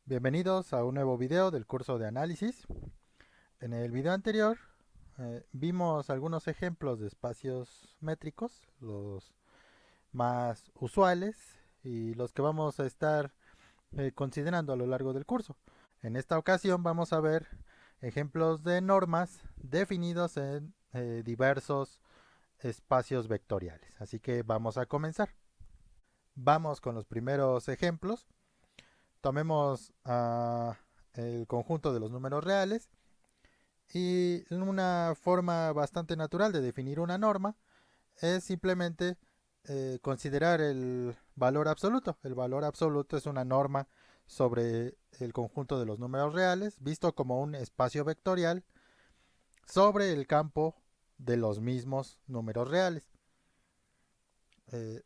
Bienvenidos a un nuevo video del curso de análisis. En el video anterior vimos algunos ejemplos de espacios métricos, los más usuales y los que vamos a estar considerando a lo largo del curso. En esta ocasión vamos a ver ejemplos de normas definidos en diversos espacios vectoriales. Así que vamos a comenzar. Vamos con los primeros ejemplos. Tomemos el conjunto de los números reales y una forma bastante natural de definir una norma es simplemente considerar el valor absoluto. El valor absoluto es una norma sobre el conjunto de los números reales visto como un espacio vectorial sobre el campo de los mismos números reales.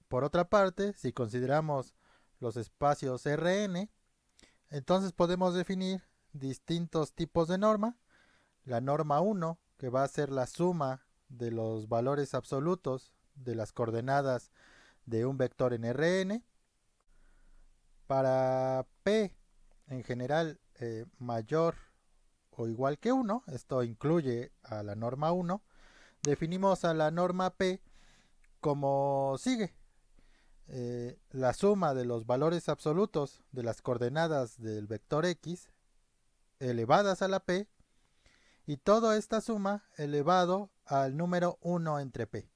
Por otra parte, si consideramos los espacios Rn, entonces podemos definir distintos tipos de norma. La norma 1, que va a ser la suma de los valores absolutos de las coordenadas de un vector en Rn. Para P en general mayor o igual que 1, esto incluye a la norma 1, definimos a la norma P como sigue. La suma de los valores absolutos de las coordenadas del vector X elevadas a la P y toda esta suma elevado al número 1 entre P.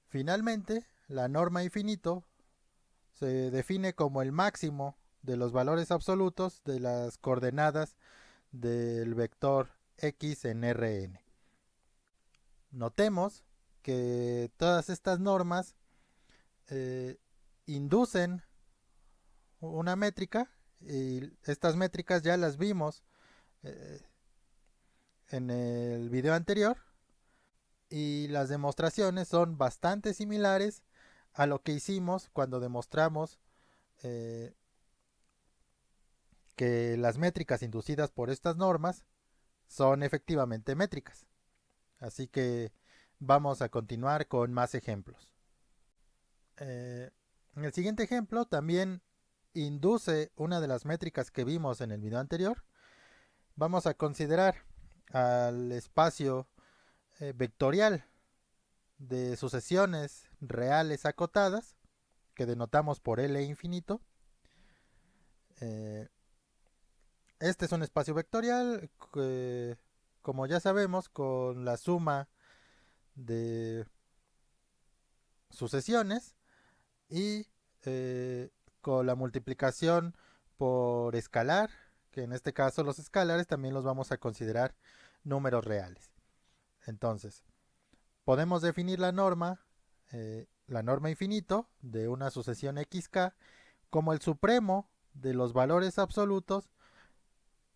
Finalmente, la norma infinito se define como el máximo de los valores absolutos de las coordenadas del vector X en Rn. Notemos que todas estas normas eh, inducen una métrica y estas métricas ya las vimos eh, en el video anterior y las demostraciones son bastante similares a lo que hicimos cuando demostramos eh, que las métricas inducidas por estas normas son efectivamente métricas. Así que vamos a continuar con más ejemplos. En el siguiente ejemplo también induce una de las métricas que vimos en el video anterior. Vamos a considerar al espacio vectorial de sucesiones reales acotadas, que denotamos por L infinito. Eh, este es un espacio vectorial que, como ya sabemos, con la suma de sucesiones y con la multiplicación por escalar, que en este caso los escalares también los vamos a considerar números reales. Entonces, podemos definir la norma infinito de una sucesión xk como el supremo de los valores absolutos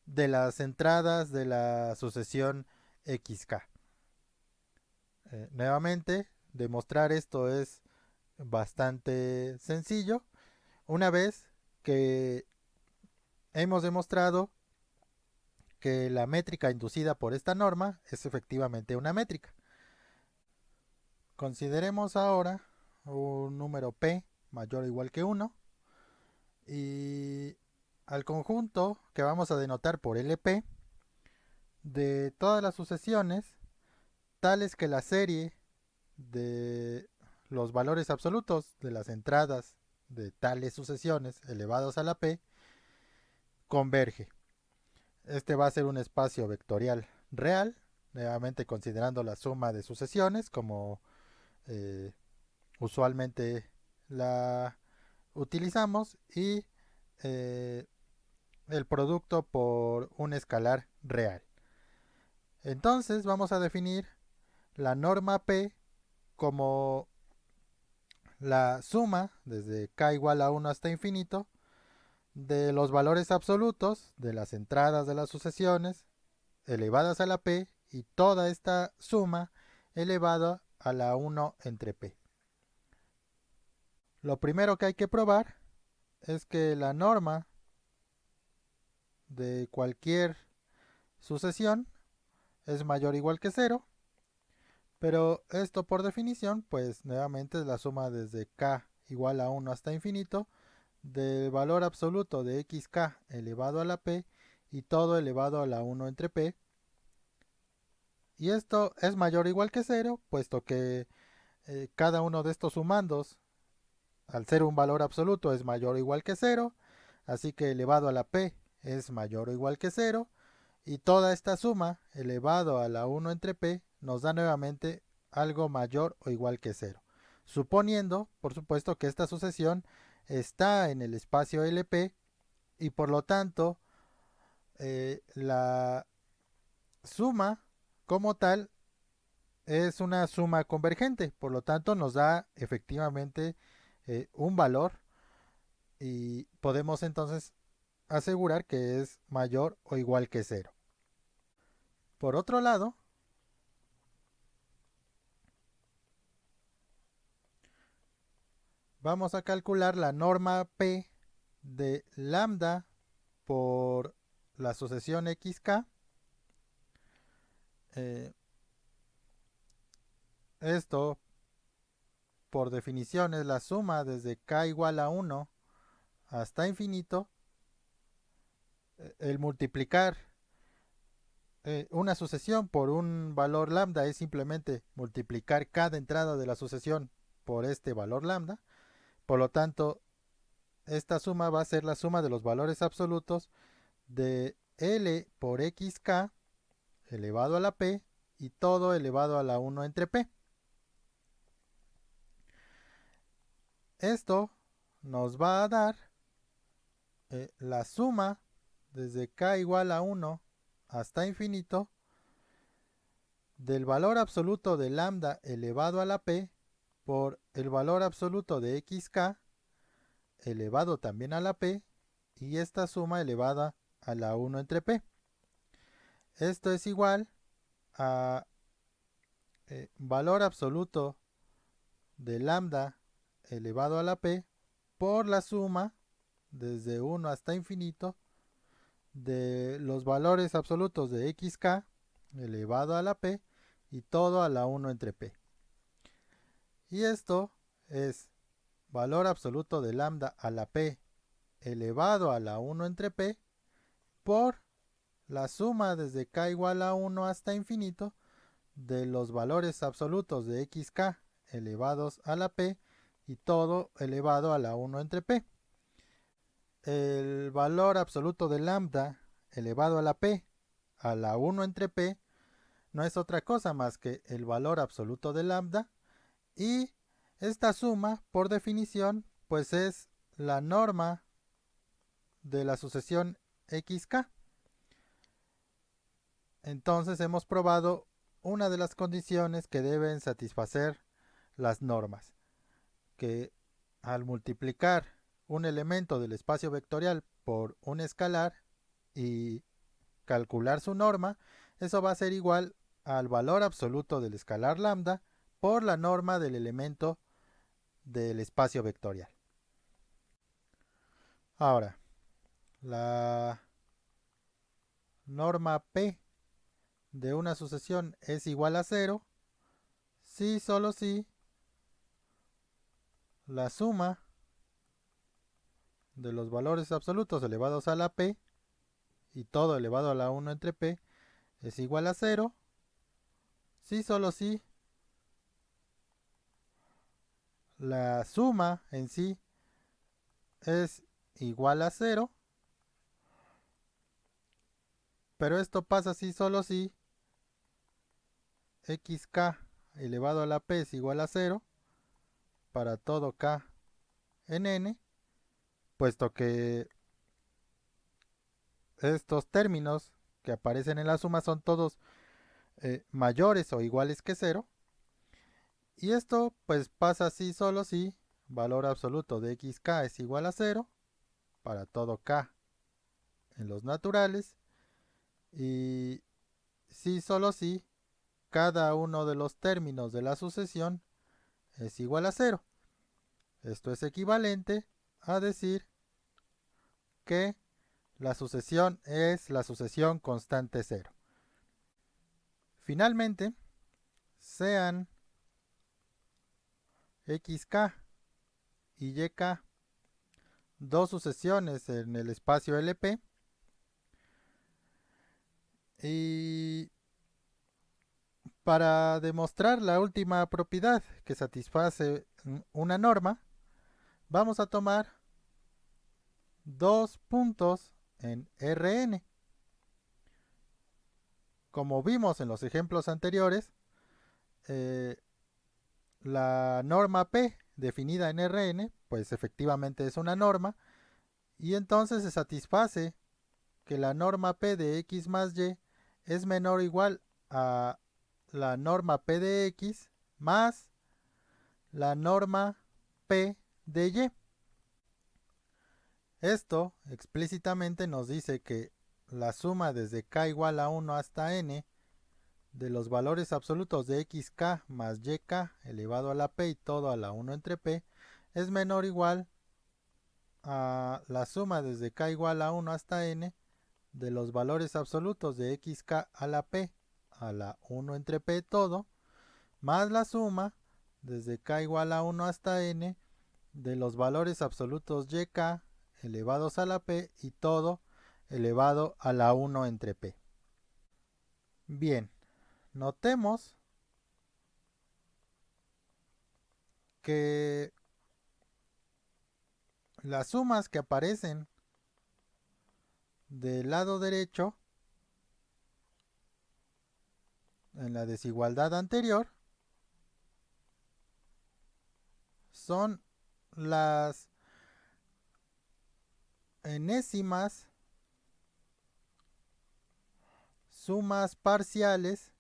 de las entradas de la sucesión xk. Nuevamente, demostrar esto es bastante sencillo una vez que hemos demostrado que la métrica inducida por esta norma es efectivamente una métrica. Consideremos ahora un número p mayor o igual que 1 y al conjunto que vamos a denotar por LP de todas las sucesiones tales que la serie de los valores absolutos de las entradas de tales sucesiones elevados a la p converge. Este va a ser un espacio vectorial real, nuevamente considerando la suma de sucesiones como eh, usualmente la utilizamos y eh, el producto por un escalar real. Entonces vamos a definir la norma P como la suma desde k igual a 1 hasta infinito de los valores absolutos de las entradas de las sucesiones elevadas a la p y toda esta suma elevada a la 1 entre p. Lo primero que hay que probar es que la norma de cualquier sucesión es mayor o igual que 0, pero esto por definición pues nuevamente es la suma desde k igual a 1 hasta infinito del valor absoluto de xk elevado a la p y todo elevado a la 1 entre p. Y esto es mayor o igual que 0, puesto que cada uno de estos sumandos, al ser un valor absoluto, es mayor o igual que 0. Así que elevado a la p es mayor o igual que 0. Y toda esta suma elevado a la 1 entre p nos da nuevamente algo mayor o igual que 0. Suponiendo, por supuesto, que esta sucesión está en el espacio LP y por lo tanto la suma como tal es una suma convergente, por lo tanto nos da efectivamente un valor y podemos entonces asegurar que es mayor o igual que 0. Por otro lado, vamos a calcular la norma P de lambda por la sucesión xk. Eh, Esto, por definición, es la suma desde k igual a 1 hasta infinito. El multiplicar una sucesión por un valor lambda es simplemente multiplicar cada entrada de la sucesión por este valor lambda. Por lo tanto, esta suma va a ser la suma de los valores absolutos de L por xk elevado a la p y todo elevado a la 1 entre p. Esto nos va a dar la suma desde k igual a 1 hasta infinito del valor absoluto de lambda elevado a la p por el valor absoluto de xk elevado también a la p y esta suma elevada a la 1 entre p. Esto es igual a valor absoluto de lambda elevado a la p por la suma desde 1 hasta infinito de los valores absolutos de xk elevado a la p y todo a la 1 entre p. Y esto es valor absoluto de lambda a la p elevado a la 1 entre p por la suma desde k igual a 1 hasta infinito de los valores absolutos de xk elevados a la p y todo elevado a la 1 entre p. El valor absoluto de lambda elevado a la p a la 1 entre p no es otra cosa más que el valor absoluto de lambda y esta suma, por definición, pues es la norma de la sucesión xk. Entonces hemos probado una de las condiciones que deben satisfacer las normas, que al multiplicar un elemento del espacio vectorial por un escalar y calcular su norma, eso va a ser igual al valor absoluto del escalar lambda por la norma del elemento del espacio vectorial. Ahora, la norma P de una sucesión es igual a 0 si solo si la suma de los valores absolutos elevados a la P y todo elevado a la 1 entre P es igual a 0 si solo si la suma en sí es igual a 0, pero esto pasa si solo si xk elevado a la p es igual a 0 para todo k en n, puesto que estos términos que aparecen en la suma son todos mayores o iguales que 0. Y esto pues pasa si solo si valor absoluto de xk es igual a 0 para todo k en los naturales y si solo si cada uno de los términos de la sucesión es igual a 0. Esto es equivalente a decir que la sucesión es la sucesión constante 0. Finalmente, sean xk y yk dos sucesiones en el espacio LP y para demostrar la última propiedad que satisface una norma, vamos a tomar dos puntos en Rn. Como vimos en los ejemplos anteriores, eh, la norma P definida en Rn, pues efectivamente es una norma, y entonces se satisface que la norma P de x más y es menor o igual a la norma P de x más la norma P de y. Esto explícitamente nos dice que la suma desde k igual a 1 hasta n de los valores absolutos de xk más yk elevado a la p y todo a la 1 entre p es menor o igual a la suma desde k igual a 1 hasta n de los valores absolutos de xk a la p a la 1 entre p todo más la suma desde k igual a 1 hasta n de los valores absolutos yk elevados a la p y todo elevado a la 1 entre p. Bien, notemos que las sumas que aparecen del lado derecho en la desigualdad anterior son las enésimas sumas parciales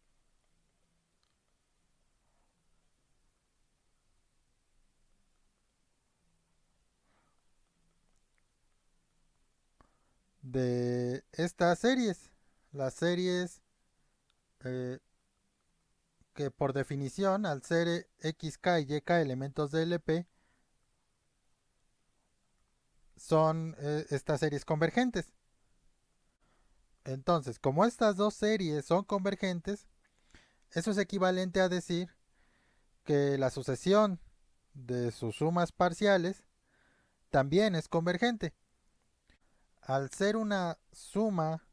de estas series, las series que por definición al ser xk y yk elementos de LP son estas series convergentes. Entonces, como estas dos series son convergentes, eso es equivalente a decir que la sucesión de sus sumas parciales también es convergente. Al ser una suma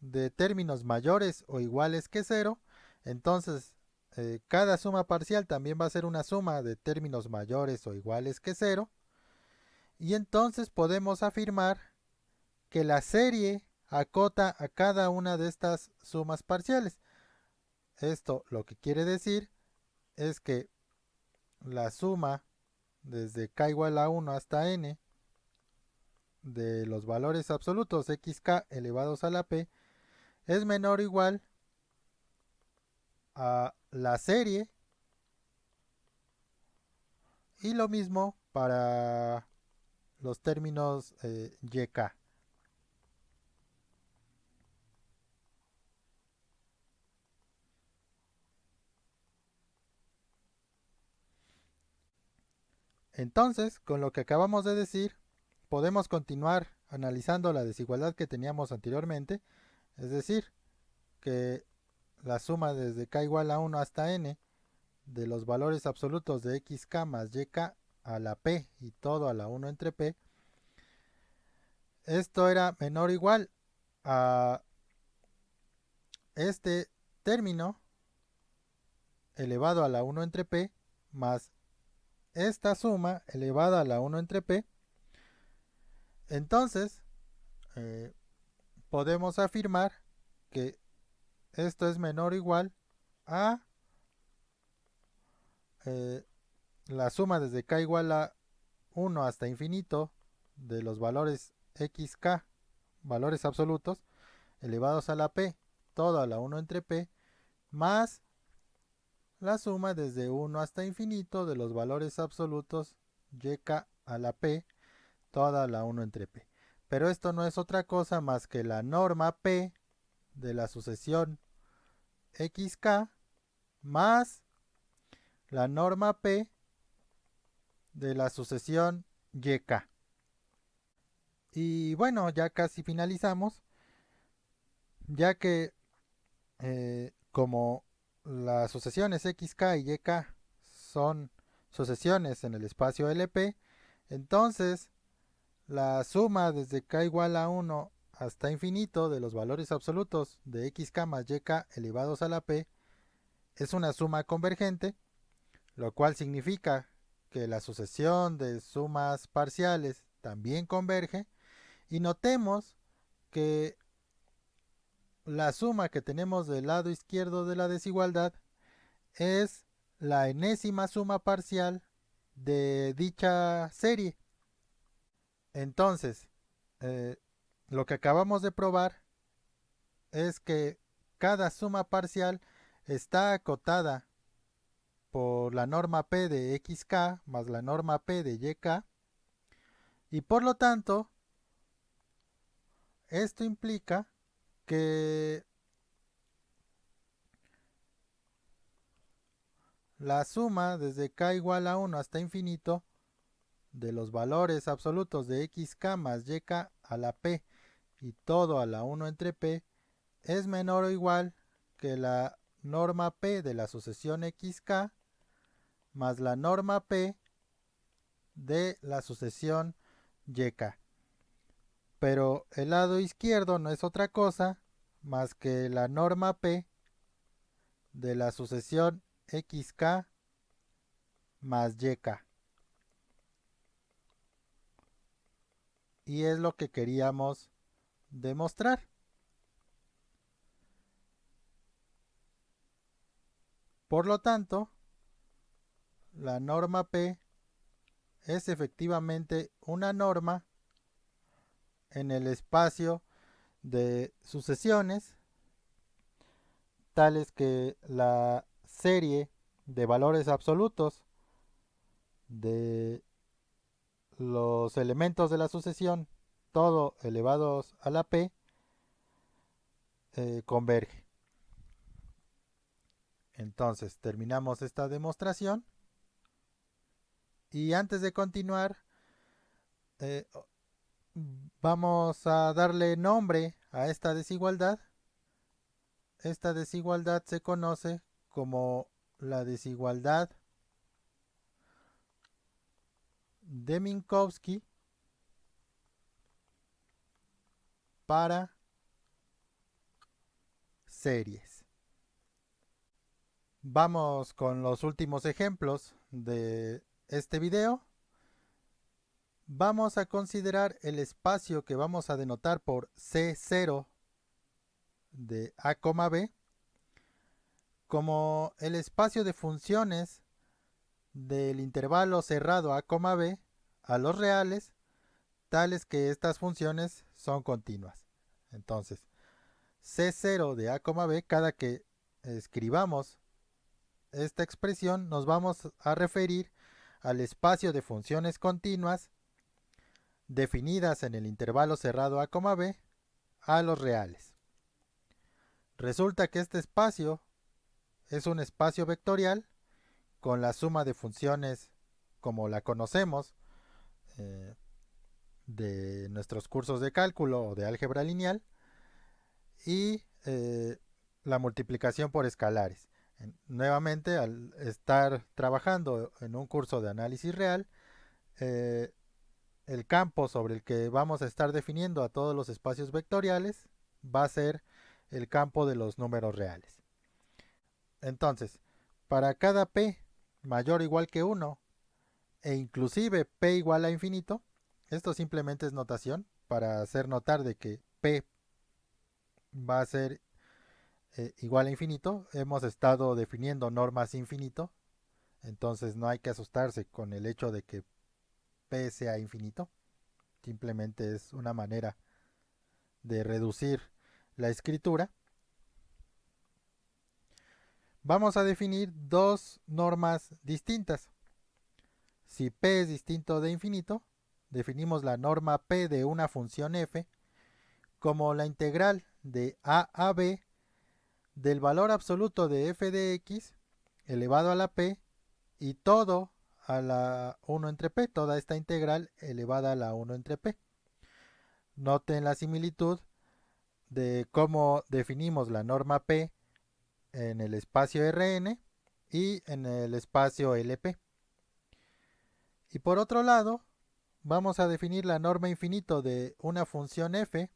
de términos mayores o iguales que cero, entonces cada suma parcial también va a ser una suma de términos mayores o iguales que cero, y entonces podemos afirmar que la serie acota a cada una de estas sumas parciales. Esto lo que quiere decir es que la suma desde k igual a 1 hasta n de los valores absolutos xk elevados a la p es menor o igual a la serie, y lo mismo para los términos yk. Entonces, con lo que acabamos de decir, podemos continuar analizando la desigualdad que teníamos anteriormente, es decir, que la suma desde k igual a 1 hasta n de los valores absolutos de xk más yk a la p y todo a la 1 entre p, esto era menor o igual a este término elevado a la 1 entre p más esta suma elevada a la 1 entre p. Entonces eh, podemos afirmar que esto es menor o igual a eh, la suma desde k igual a 1 hasta infinito de los valores xk, valores absolutos, elevados a la p, todo a la 1 entre p, más la suma desde 1 hasta infinito de los valores absolutos yk a la p, toda la 1 entre p. Pero esto no es otra cosa más que la norma p de la sucesión xk más la norma p de la sucesión yk. Y bueno, ya casi finalizamos, ya que como las sucesiones xk y yk son sucesiones en el espacio LP, entonces la suma desde k igual a 1 hasta infinito de los valores absolutos de xk más yk elevados a la p es una suma convergente, lo cual significa que la sucesión de sumas parciales también converge, y notemos que la suma que tenemos del lado izquierdo de la desigualdad es la enésima suma parcial de dicha serie. Entonces, eh, lo que acabamos de probar es que cada suma parcial está acotada por la norma P de xk más la norma P de yk, y por lo tanto esto implica que la suma desde k igual a 1 hasta infinito de los valores absolutos de xk más yk a la p y todo a la 1 entre p es menor o igual que la norma p de la sucesión xk más la norma p de la sucesión yk. Pero el lado izquierdo no es otra cosa más que la norma p de la sucesión xk más yk. Y es lo que queríamos demostrar. Por lo tanto, la norma P es efectivamente una norma en el espacio de sucesiones, tales que la serie de valores absolutos de los elementos de la sucesión, todo elevados a la P, converge. Entonces, terminamos esta demostración y antes de continuar, eh, vamos a darle nombre a esta desigualdad. Esta desigualdad se conoce como la desigualdad de Minkowski para series. Vamos con los últimos ejemplos de este video. Vamos a considerar el espacio que vamos a denotar por C0 de A, B como el espacio de funciones del intervalo cerrado A, B a los reales, tales que estas funciones son continuas. Entonces, C0 de A, B, cada que escribamos esta expresión nos vamos a referir al espacio de funciones continuas definidas en el intervalo cerrado A, B a los reales. Resulta que este espacio es un espacio vectorial con la suma de funciones como la conocemos de nuestros cursos de cálculo o de álgebra lineal y la multiplicación por escalares. Nuevamente, al estar trabajando en un curso de análisis real, el campo sobre el que vamos a estar definiendo a todos los espacios vectoriales va a ser el campo de los números reales. Entonces, para cada p mayor o igual que 1 e inclusive p igual a infinito, esto simplemente es notación para hacer notar de que p va a ser igual a infinito. Hemos estado definiendo normas infinito, entonces no hay que asustarse con el hecho de que p sea infinito. Simplemente es una manera de reducir la escritura. Vamos a definir dos normas distintas. Si p es distinto de infinito, definimos la norma p de una función f como la integral de a b del valor absoluto de f de x elevado a la p y todo a la 1 entre p, toda esta integral elevada a la 1 entre p. Noten la similitud de cómo definimos la norma p en el espacio Rn y en el espacio LP. Y por otro lado, vamos a definir la norma infinito de una función f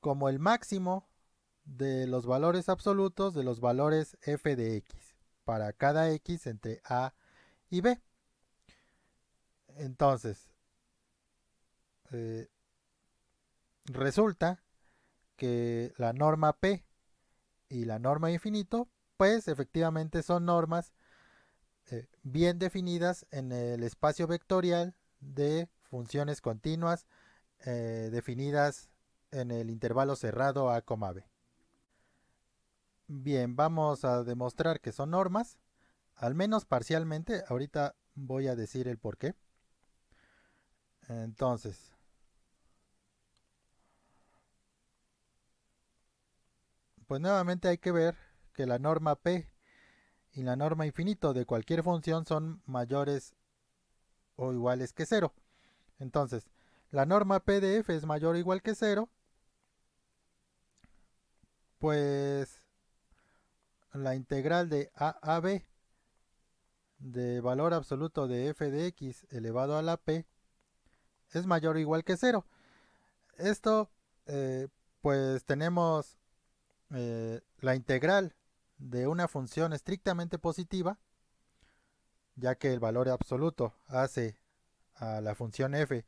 como el máximo de los valores absolutos de los valores f de x para cada x entre a y b. Entonces, eh, resulta que la norma p y la norma infinito, pues efectivamente son normas bien definidas en el espacio vectorial de funciones continuas definidas en el intervalo cerrado a, b. Bien, vamos a demostrar que son normas, al menos parcialmente. Ahorita voy a decir el por qué. Entonces, pues nuevamente hay que ver que la norma p y la norma infinito de cualquier función son mayores o iguales que cero. Entonces, la norma p de f es mayor o igual que cero, pues la integral de a b de valor absoluto de f de x elevado a la p es mayor o igual que cero. Esto, eh, pues tenemos la integral de una función estrictamente positiva, ya que el valor absoluto hace a la función f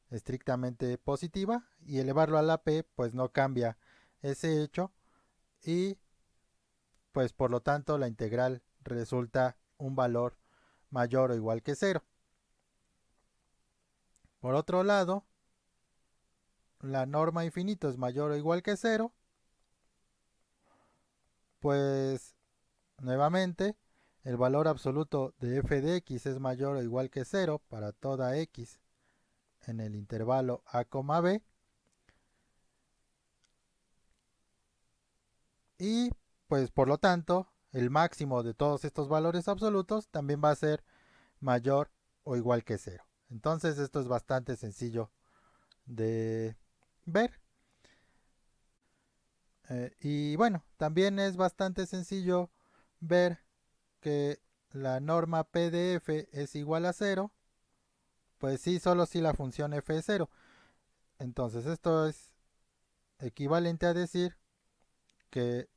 estrictamente positiva, y elevarlo a la p pues no cambia ese hecho, y pues por lo tanto la integral resulta un valor mayor o igual que cero. Por otro lado, la norma infinito es mayor o igual que cero, pues nuevamente el valor absoluto de f de x es mayor o igual que cero para toda x en el intervalo a, b, y pues por lo tanto el máximo de todos estos valores absolutos también va a ser mayor o igual que cero. Entonces esto es bastante sencillo de ver. Y bueno, también es bastante sencillo ver que la norma p de f es igual a cero, pues sí, solo si la función f es cero. Entonces esto es equivalente a decir que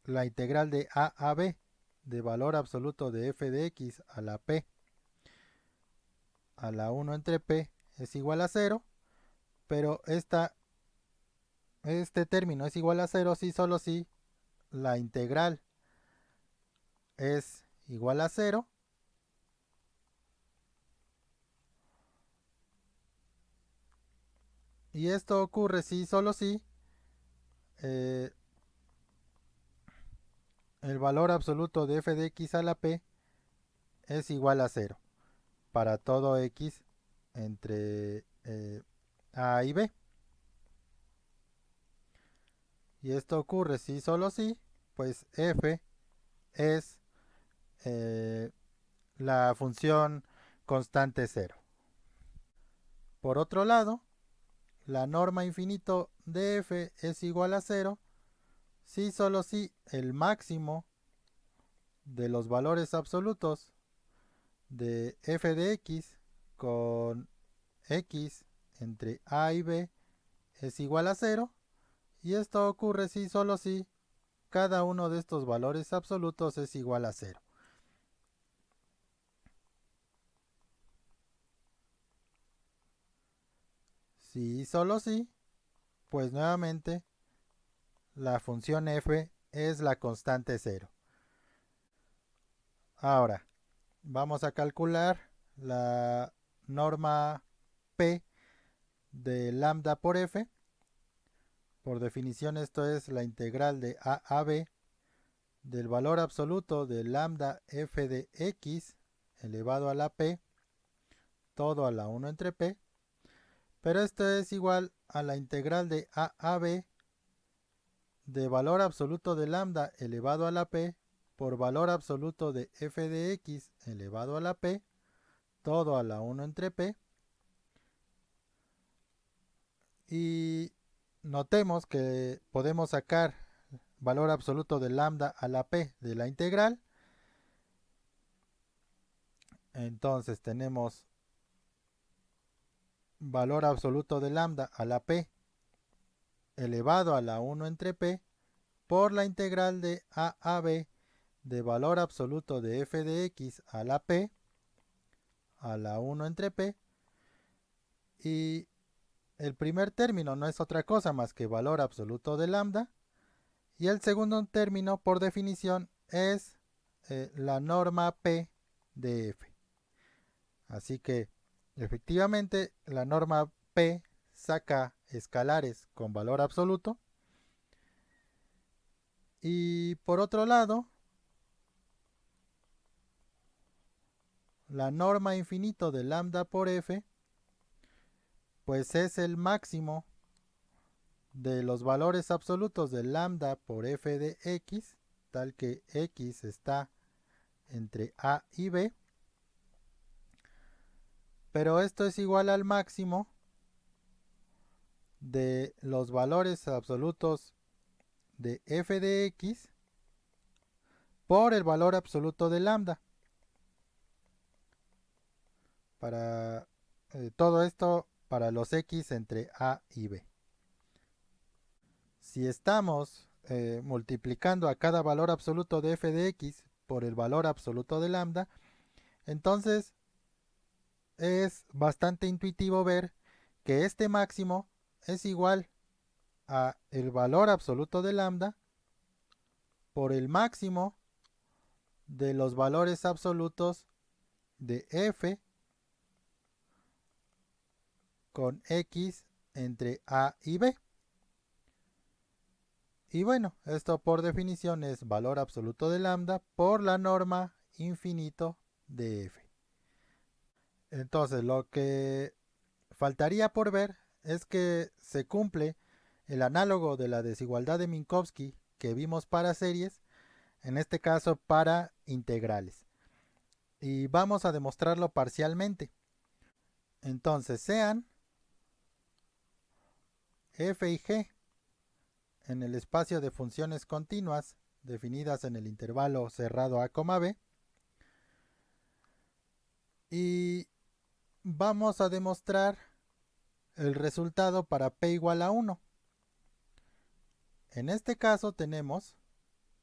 la integral de a b de valor absoluto de f de x a la p a la 1 entre p es igual a cero, pero este término es igual a cero si solo si la integral es igual a cero, y esto ocurre si solo si eh, el valor absoluto de f de x a la p es igual a cero para todo x entre a y b. Y esto ocurre si solo si, pues f es eh, la función constante cero. Por otro lado, la norma infinito de f es igual a cero si solo si el máximo de los valores absolutos de f de x con x entre a y b es igual a cero, y esto ocurre si solo si cada uno de estos valores absolutos es igual a cero. Si solo si, pues nuevamente la función f es la constante cero. Ahora, vamos a calcular la norma p de lambda por f. Por definición esto es la integral de a b del valor absoluto de lambda f de x elevado a la p, todo a la 1 entre p, pero esto es igual a la integral de a b de valor absoluto de lambda elevado a la p por valor absoluto de f de x elevado a la p, todo a la 1 entre p. Y notemos que podemos sacar valor absoluto de lambda a la p de la integral. Entonces tenemos valor absoluto de lambda a la p elevado a la 1 entre p por la integral de a b de valor absoluto de f de x a la p a la 1 entre p, y el primer término no es otra cosa más que valor absoluto de lambda, y el segundo término por definición es la norma p de f. Así que efectivamente la norma p saca escalares con valor absoluto, y por otro lado la norma infinito de lambda por f pues es el máximo de los valores absolutos de lambda por f de x, tal que x está entre a y b, pero esto es igual al máximo de los valores absolutos de f de x por el valor absoluto de lambda. Para todo esto para los x entre a y b. Si estamos multiplicando a cada valor absoluto de f de x por el valor absoluto de lambda, entonces es bastante intuitivo ver que este máximo es igual a el valor absoluto de lambda por el máximo de los valores absolutos de f con x entre a y b. Y bueno, esto por definición es valor absoluto de lambda por la norma infinito de f. Entonces lo que faltaría por ver es que se cumple el análogo de la desigualdad de Minkowski que vimos para series, en este caso para integrales. Y vamos a demostrarlo parcialmente. Entonces sean f y g en el espacio de funciones continuas definidas en el intervalo cerrado a, b, y vamos a demostrar el resultado para p igual a 1. En este caso tenemos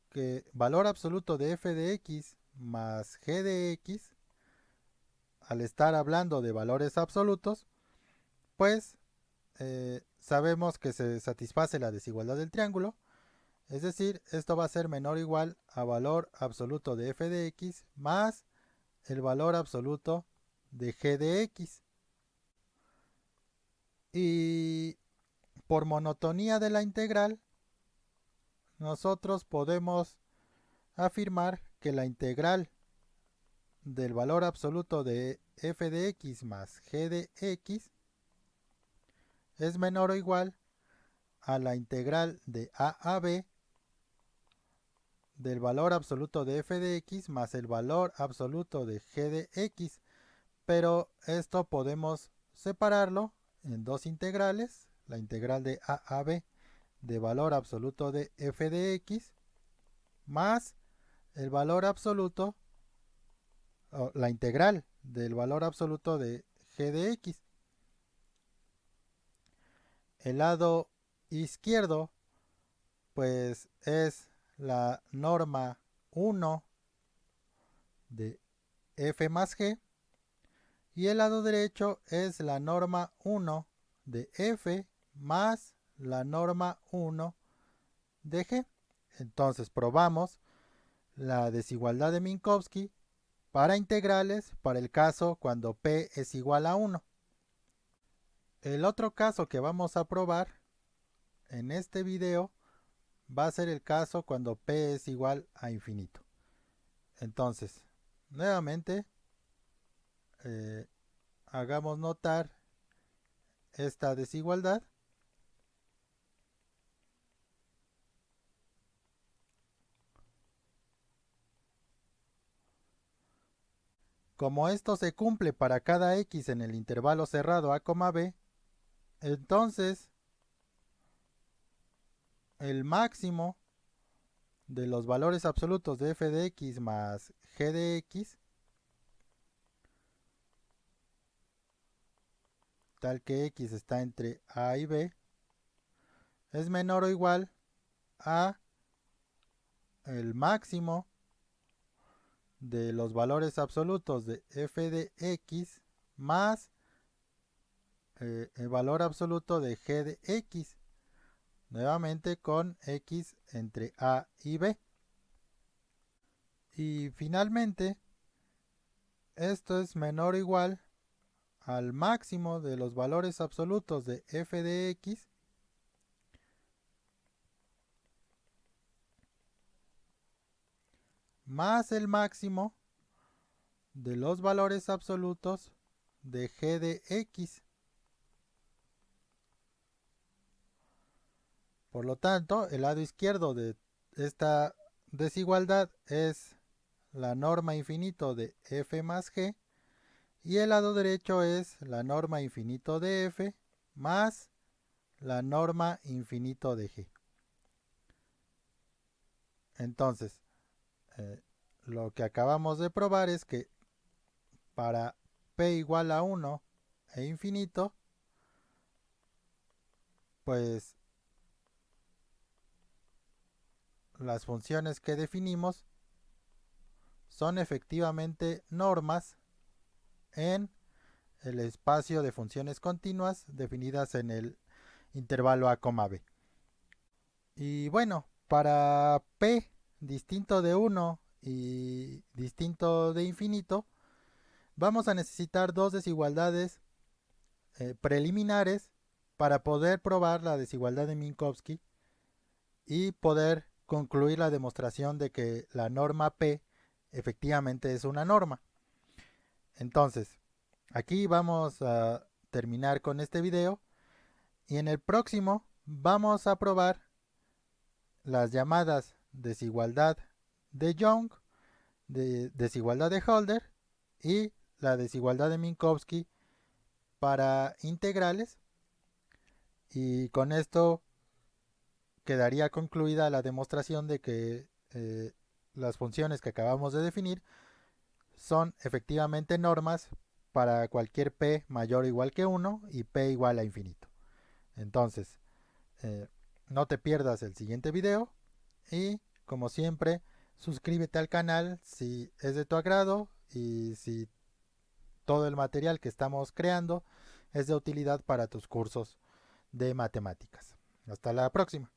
que valor absoluto de f de x más g de x, al estar hablando de valores absolutos, pues sabemos que se satisface la desigualdad del triángulo, es decir, esto va a ser menor o igual a valor absoluto de f de x más el valor absoluto de g de x. Y por monotonía de la integral, nosotros podemos afirmar que la integral del valor absoluto de f de x más g de x es menor o igual a la integral de a b del valor absoluto de f de x más el valor absoluto de g de x, pero esto podemos separarlo en dos integrales, la integral de a b de valor absoluto de f de x más el valor absoluto, o la integral del valor absoluto de g de x. El lado izquierdo pues es la norma 1 de f más g, y el lado derecho es la norma 1 de f más la norma 1 de g. Entonces probamos la desigualdad de Minkowski para integrales para el caso cuando p es igual a 1. El otro caso que vamos a probar en este video va a ser el caso cuando p es igual a infinito. Entonces, nuevamente, hagamos notar esta desigualdad. Como esto se cumple para cada x en el intervalo cerrado a, b, entonces el máximo de los valores absolutos de f de x más g de x tal que x está entre a y b, es menor o igual a el máximo de los valores absolutos de f de x más el valor absoluto de g de x, nuevamente con x entre a y b. Y finalmente, esto es menor o igual al máximo de los valores absolutos de f de x más el máximo de los valores absolutos de g de x. Por lo tanto, el lado izquierdo de esta desigualdad es la norma infinito de f más g y el lado derecho es la norma infinito de f más la norma infinito de g. Entonces, eh, lo que acabamos de probar es que para p igual a 1 e infinito, pues las funciones que definimos son efectivamente normas en el espacio de funciones continuas definidas en el intervalo a, b. Y bueno, para p distinto de 1 y distinto de infinito, vamos a necesitar dos desigualdades preliminares para poder probar la desigualdad de Minkowski y poder concluir la demostración de que la norma P efectivamente es una norma. Entonces, aquí vamos a terminar con este video y en el próximo vamos a probar las llamadas desigualdad de Young, desigualdad de Holder y la desigualdad de Minkowski para integrales, y con esto quedaría concluida la demostración de que las funciones que acabamos de definir son efectivamente normas para cualquier p mayor o igual que 1 y p igual a infinito. Entonces, eh, no te pierdas el siguiente video y, como siempre, suscríbete al canal si es de tu agrado y si todo el material que estamos creando es de utilidad para tus cursos de matemáticas. Hasta la próxima.